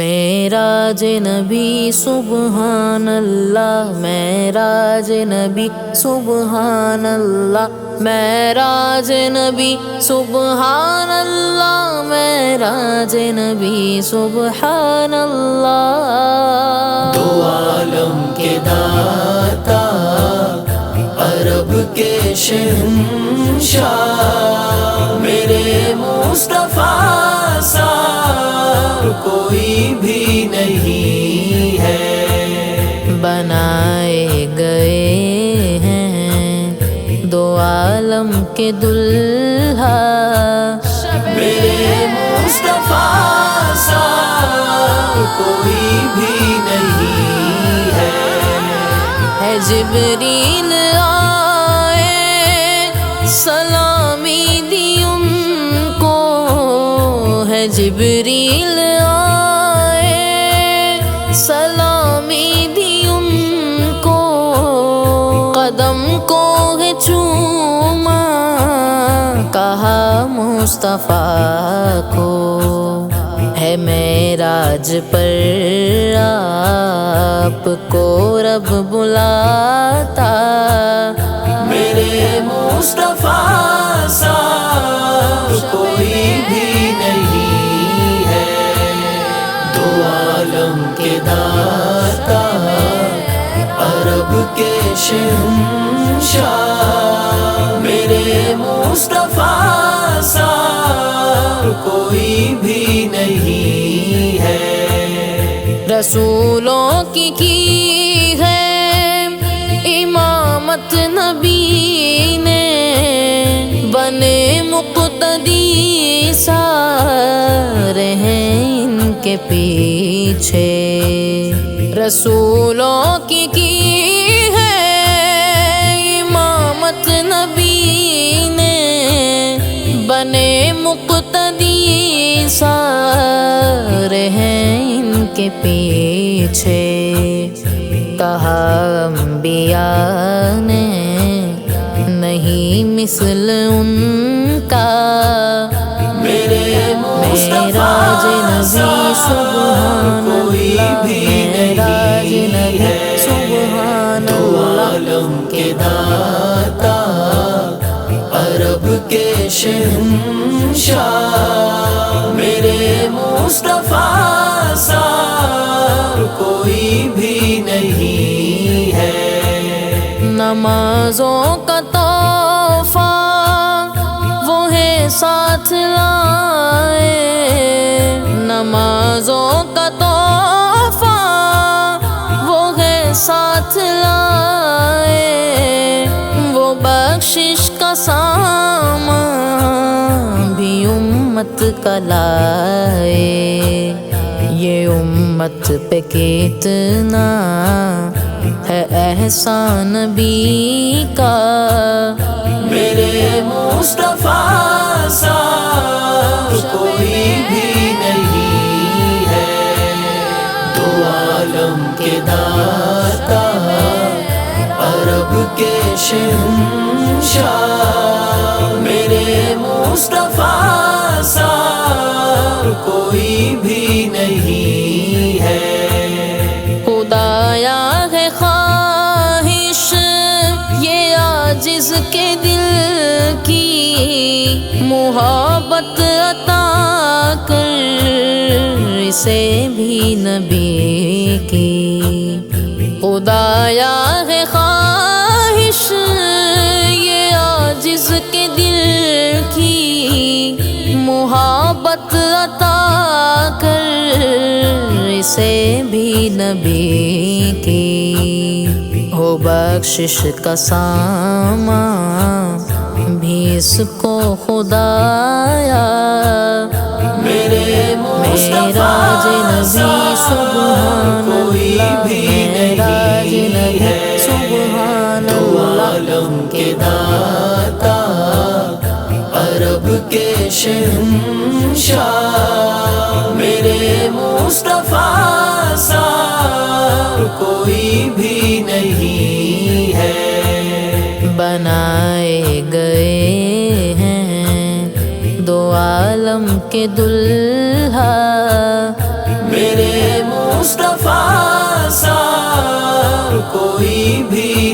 معراج نبی سبحان اللہ، معراج نبی سبحان اللہ، معراج نبی سبحان اللہ، معراج نبی سبحان اللہ۔ دو عالم کے داتا، عرب کے شہنشاہ، میرے مصطفیٰ سا کوئی بھی نہیں ہے۔ بنائے گئے ہیں دو عالم کے دلہا، میرے مصطفیٰ سا کوئی بھی نہیں ہے۔ جبریل آئے سلامی دی ان کو، ہے جبریل آئے سلامی دی ان کو، قدم کو ہے چوما کہا مصطفیٰ کو، ہے معراج پر آپ کو رب بلاتا، میرے مصطفیٰ سا کوئی بھی نہیں ہے۔ دو عالم کے داتا، عرب کے شہنشاہ، میرے مصطفیٰ سا کوئی بھی نہیں ہے۔ رسولوں کی ہے امامت نبی نے، بنے مقتدی سارے ہیں ان کے پیچھے۔ رسولوں کی ہے امامت نبی نے، بنے مقتدی سارے ہیں ان کے پیچھے۔ کہا انبیاء نے نہیں مثل ان کا، میرے معراج نبی سبحان اللہ، معراج نبی سبحان اللہ۔ عالم کے داتا، عرب کے شہنشاہ، میرے مصطفیٰ سا کوئی بھی نہیں ہے۔ نمازوں کا تحفہ وہ ہے ساتھ لائے، نمازوں کا تحفہ وہ ہے ساتھ لائے، وہ بخشش کا سامان بھی امت کا لائے۔ یہ امت پہ کتنا ہے احسان نبی کا، میرے مصطفیٰ سا کوئی بھی نہیں ہے۔ دو عالم کے داتا، عرب کے شہنشاہ، میرے مصطفیٰ سا کوئی بھی نہیں ہے۔ خدایا ہے خواہش یہ عاجز کے دل کی، محبت عطا کر اسے بھی نبی کی۔ خدایا ہے خواہش یہ عاجز کے دل کی، محبت عطا کر اسے بھی نبی کی۔ ہو بخشش کا سامان بھی اس کو خدایا، میرے معراج نبی سبحان اللہ، معراج نبی سبحان اللہ۔ عالم کے داتا، عرب کے شہنشاہ، میرے مصطفیٰ سا کوئی بھی نہیں ہے۔ بنائے گئے ہیں دو عالم کے دلہا، میرے مصطفیٰ سا کوئی بھی